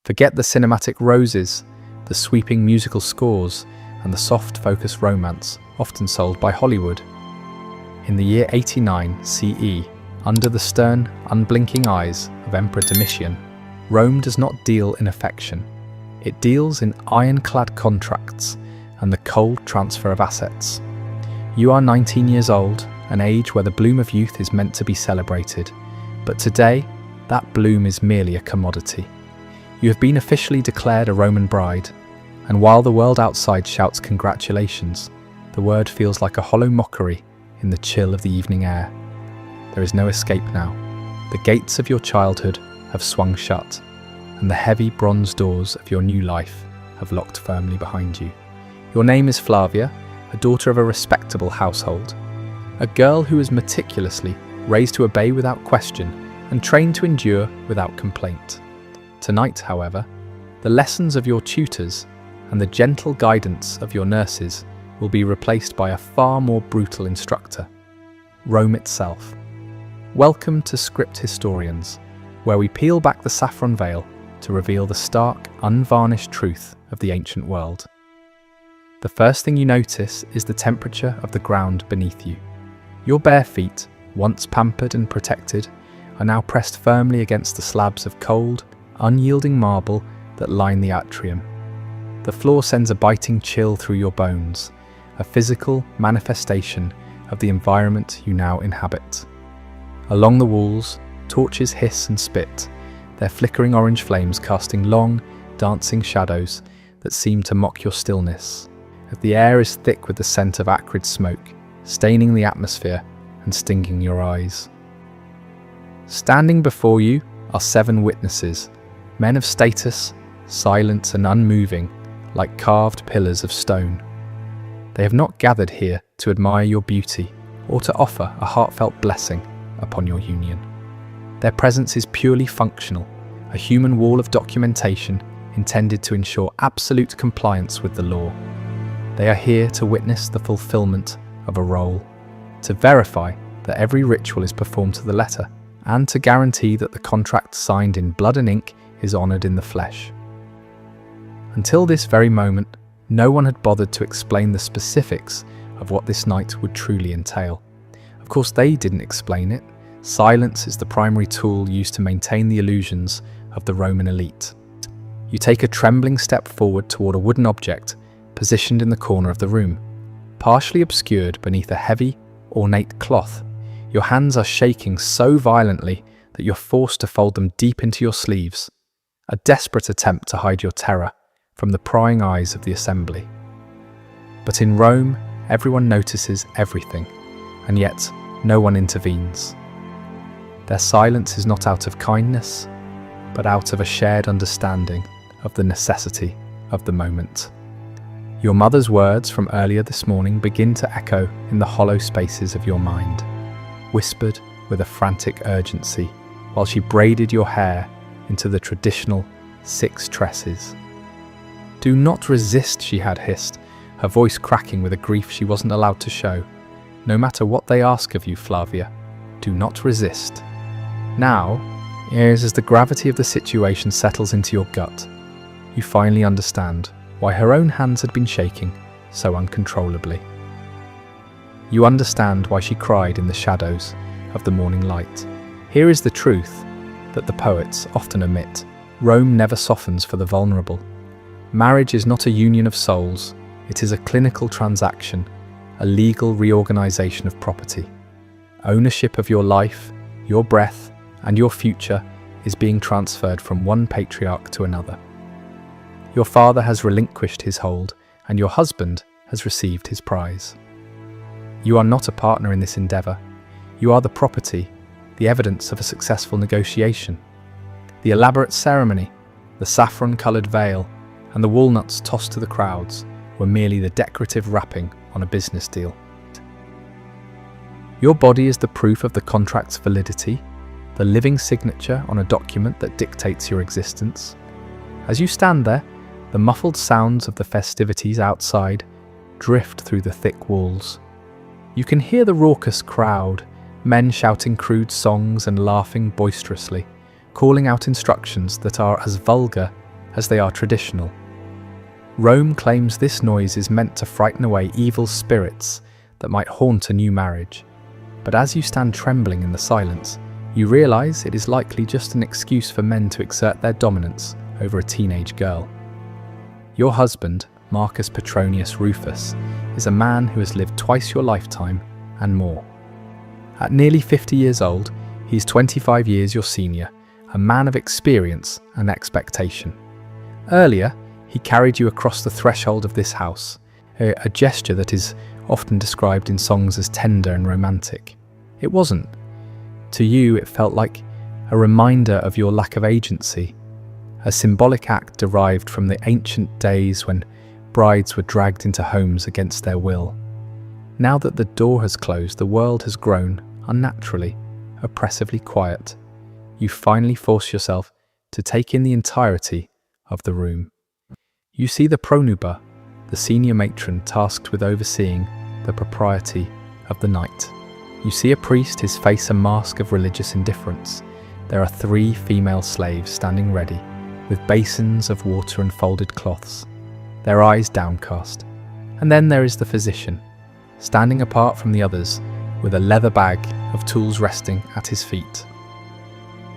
Forget the cinematic roses, the sweeping musical scores, and the soft focus romance often sold by Hollywood. In the year 89 CE, under the stern, unblinking eyes of Emperor Domitian, Rome does not deal in affection. It deals in ironclad contracts and the cold transfer of assets. You are 19 years old, an age where the bloom of youth is meant to be celebrated, but today, that bloom is merely a commodity. You have been officially declared a Roman bride, and while the world outside shouts congratulations, the word feels like a hollow mockery in the chill of the evening air. There is no escape now. The gates of your childhood have swung shut, and the heavy bronze doors of your new life have locked firmly behind you. Your name is Flavia, a daughter of a respectable household, a girl who was meticulously raised to obey without question and trained to endure without complaint. Tonight, however, the lessons of your tutors and the gentle guidance of your nurses will be replaced by a far more brutal instructor, Rome itself. Welcome to Script Historians, where we peel back the saffron veil to reveal the stark, unvarnished truth of the ancient world. The first thing you notice is the temperature of the ground beneath you. Your bare feet, once pampered and protected, are now pressed firmly against the slabs of cold, unyielding marble that line the atrium. The floor sends a biting chill through your bones, a physical manifestation of the environment you now inhabit. Along the walls, torches hiss and spit, their flickering orange flames casting long, dancing shadows that seem to mock your stillness. The air is thick with the scent of acrid smoke, staining the atmosphere and stinging your eyes. Standing before you are 7 witnesses, men of status, silent and unmoving, like carved pillars of stone. They have not gathered here to admire your beauty or to offer a heartfelt blessing upon your union. Their presence is purely functional, a human wall of documentation intended to ensure absolute compliance with the law. They are here to witness the fulfillment of a role, to verify that every ritual is performed to the letter, and to guarantee that the contract signed in blood and ink is honoured in the flesh. Until this very moment, no one had bothered to explain the specifics of what this night would truly entail. Of course, they didn't explain it. Silence is the primary tool used to maintain the illusions of the Roman elite. You take a trembling step forward toward a wooden object positioned in the corner of the room, partially obscured beneath a heavy, ornate cloth. Your hands are shaking so violently that you're forced to fold them deep into your sleeves, a desperate attempt to hide your terror from the prying eyes of the assembly. But in Rome, everyone notices everything, and yet no one intervenes. Their silence is not out of kindness, but out of a shared understanding of the necessity of the moment. Your mother's words from earlier this morning begin to echo in the hollow spaces of your mind, whispered with a frantic urgency, while she braided your hair into the traditional 6 tresses. "Do not resist," she had hissed, her voice cracking with a grief she wasn't allowed to show. "No matter what they ask of you, Flavia, do not resist." Now, as the gravity of the situation settles into your gut, you finally understand why her own hands had been shaking so uncontrollably. You understand why she cried in the shadows of the morning light. Here is the truth that the poets often omit. Rome never softens for the vulnerable. Marriage is not a union of souls, it is a clinical transaction, a legal reorganization of property. Ownership of your life, your breath, and your future is being transferred from one patriarch to another. Your father has relinquished his hold, and your husband has received his prize. You are not a partner in this endeavour. You are the property, the evidence of a successful negotiation. The elaborate ceremony, the saffron-coloured veil, and the walnuts tossed to the crowds were merely the decorative wrapping on a business deal. Your body is the proof of the contract's validity, the living signature on a document that dictates your existence. As you stand there, the muffled sounds of the festivities outside drift through the thick walls. You can hear the raucous crowd, men shouting crude songs and laughing boisterously, calling out instructions that are as vulgar as they are traditional. Rome claims this noise is meant to frighten away evil spirits that might haunt a new marriage. But as you stand trembling in the silence, you realize it is likely just an excuse for men to exert their dominance over a teenage girl. Your husband, Marcus Petronius Rufus, is a man who has lived twice your lifetime and more. At nearly 50 years old, he is 25 years your senior, a man of experience and expectation. Earlier, he carried you across the threshold of this house, a gesture that is often described in songs as tender and romantic. It wasn't. To you, it felt like a reminder of your lack of agency, a symbolic act derived from the ancient days when brides were dragged into homes against their will. Now that the door has closed, the world has grown unnaturally, oppressively quiet. You finally force yourself to take in the entirety of the room. You see the pronuba, the senior matron tasked with overseeing the propriety of the night. You see a priest, his face a mask of religious indifference. There are 3 female slaves standing ready, with basins of water and folded cloths, their eyes downcast. And then there is the physician, standing apart from the others, with a leather bag of tools resting at his feet.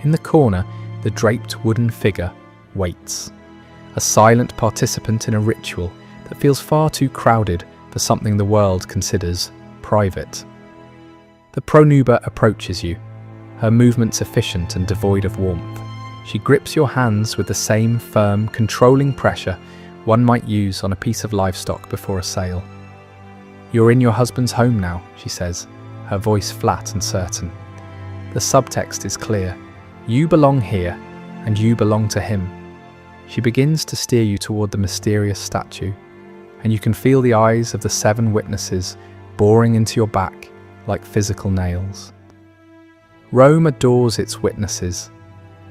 In the corner, the draped wooden figure waits, a silent participant in a ritual that feels far too crowded for something the world considers private. The pronuba approaches you, her movements efficient and devoid of warmth. She grips your hands with the same firm, controlling pressure one might use on a piece of livestock before a sale. "You're in your husband's home now," she says, her voice flat and certain. The subtext is clear. You belong here, and you belong to him. She begins to steer you toward the mysterious statue, and you can feel the eyes of the 7 witnesses boring into your back like physical nails. Rome adores its witnesses.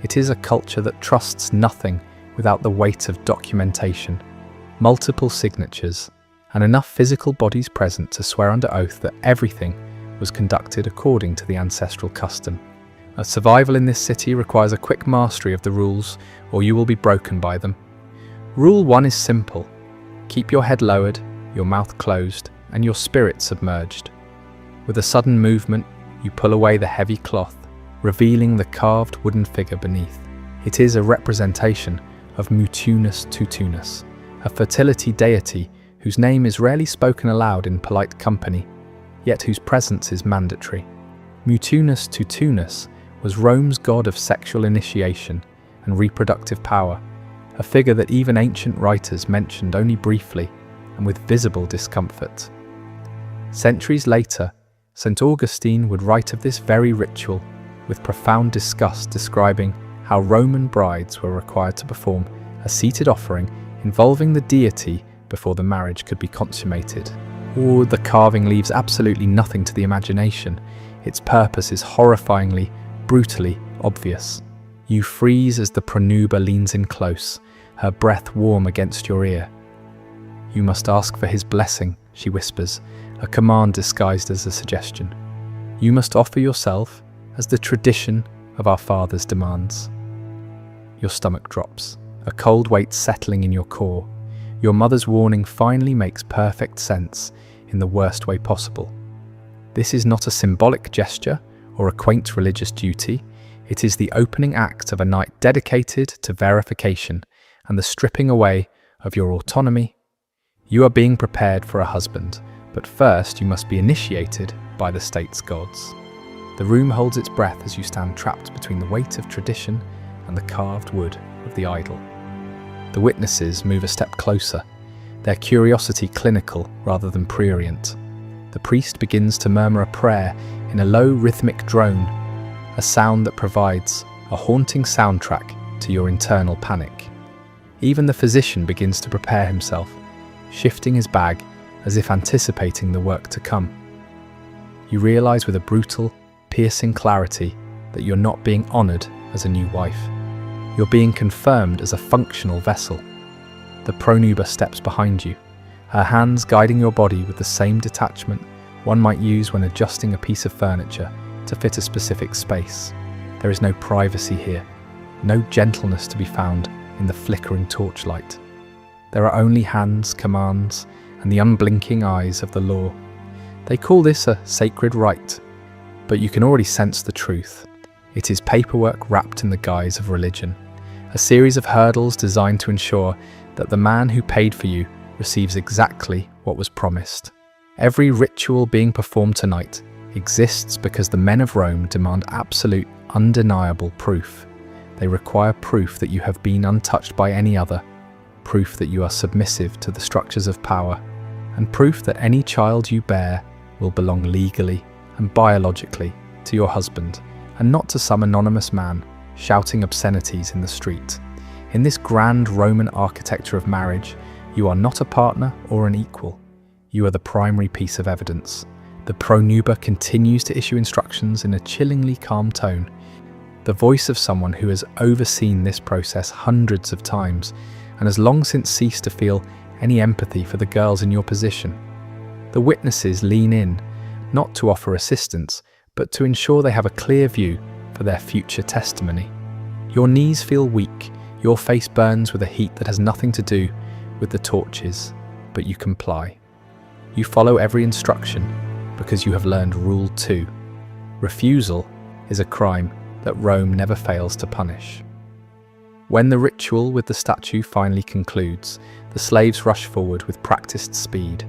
It is a culture that trusts nothing without the weight of documentation, multiple signatures, and enough physical bodies present to swear under oath that everything was conducted according to the ancestral custom. A survival in this city requires a quick mastery of the rules, or you will be broken by them. Rule 1 is simple. Keep your head lowered, your mouth closed, and your spirit submerged. With a sudden movement, you pull away the heavy cloth, revealing the carved wooden figure beneath. It is a representation of Mutunus Tutunus, a fertility deity whose name is rarely spoken aloud in polite company, yet whose presence is mandatory. Mutunus Tutunus was Rome's god of sexual initiation and reproductive power, a figure that even ancient writers mentioned only briefly and with visible discomfort. Centuries later, St. Augustine would write of this very ritual with profound disgust, describing how Roman brides were required to perform a seated offering involving the deity before the marriage could be consummated. Oh, the carving leaves absolutely nothing to the imagination. Its purpose is horrifyingly, brutally obvious. You freeze as the pronuba leans in close, her breath warm against your ear. "You must ask for his blessing," she whispers, a command disguised as a suggestion. "You must offer yourself as the tradition of our fathers demands." Your stomach drops, a cold weight settling in your core. Your mother's warning finally makes perfect sense in the worst way possible. This is not a symbolic gesture or a quaint religious duty. It is the opening act of a night dedicated to verification and the stripping away of your autonomy. You are being prepared for a husband, but first you must be initiated by the state's gods. The room holds its breath as you stand trapped between the weight of tradition and the carved wood of the idol. The witnesses move a step closer, their curiosity clinical rather than prurient. The priest begins to murmur a prayer in a low rhythmic drone, a sound that provides a haunting soundtrack to your internal panic. Even the physician begins to prepare himself, shifting his bag as if anticipating the work to come. You realize with a brutal, piercing clarity that you're not being honored as a new wife. You're being confirmed as a functional vessel. The pronuba steps behind you, her hands guiding your body with the same detachment one might use when adjusting a piece of furniture to fit a specific space. There is no privacy here, no gentleness to be found in the flickering torchlight. There are only hands, commands, and the unblinking eyes of the law. They call this a sacred rite, but you can already sense the truth. It is paperwork wrapped in the guise of religion, a series of hurdles designed to ensure that the man who paid for you receives exactly what was promised. Every ritual being performed tonight exists because the men of Rome demand absolute, undeniable proof. They require proof that you have been untouched by any other, proof that you are submissive to the structures of power, and proof that any child you bear will belong legally and biologically to your husband, and not to some anonymous man shouting obscenities in the street. In this grand Roman architecture of marriage, you are not a partner or an equal. You are the primary piece of evidence. The pronuber continues to issue instructions in a chillingly calm tone, the voice of someone who has overseen this process hundreds of times and has long since ceased to feel any empathy for the girls in your position. The witnesses lean in, not to offer assistance, but to ensure they have a clear view for their future testimony. Your knees feel weak, your face burns with a heat that has nothing to do with the torches, but you comply. You follow every instruction because you have learned Rule 2. Refusal is a crime that Rome never fails to punish. When the ritual with the statue finally concludes, the slaves rush forward with practiced speed.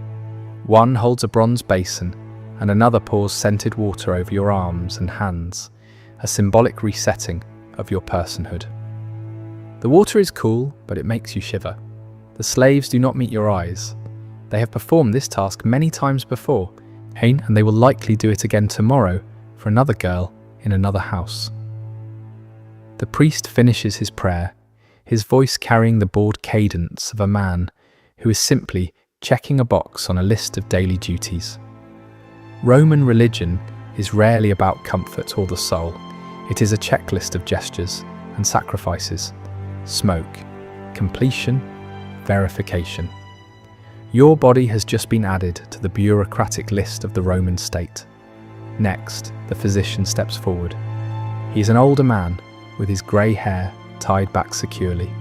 One holds a bronze basin and another pours scented water over your arms and hands, a symbolic resetting of your personhood. The water is cool, but it makes you shiver. The slaves do not meet your eyes. They have performed this task many times before, and they will likely do it again tomorrow for another girl in another house. The priest finishes his prayer, his voice carrying the bored cadence of a man who is simply checking a box on a list of daily duties. Roman religion is rarely about comfort or the soul. It is a checklist of gestures and sacrifices, smoke, completion, verification. Your body has just been added to the bureaucratic list of the Roman state. Next, the physician steps forward. He is an older man with his grey hair tied back securely.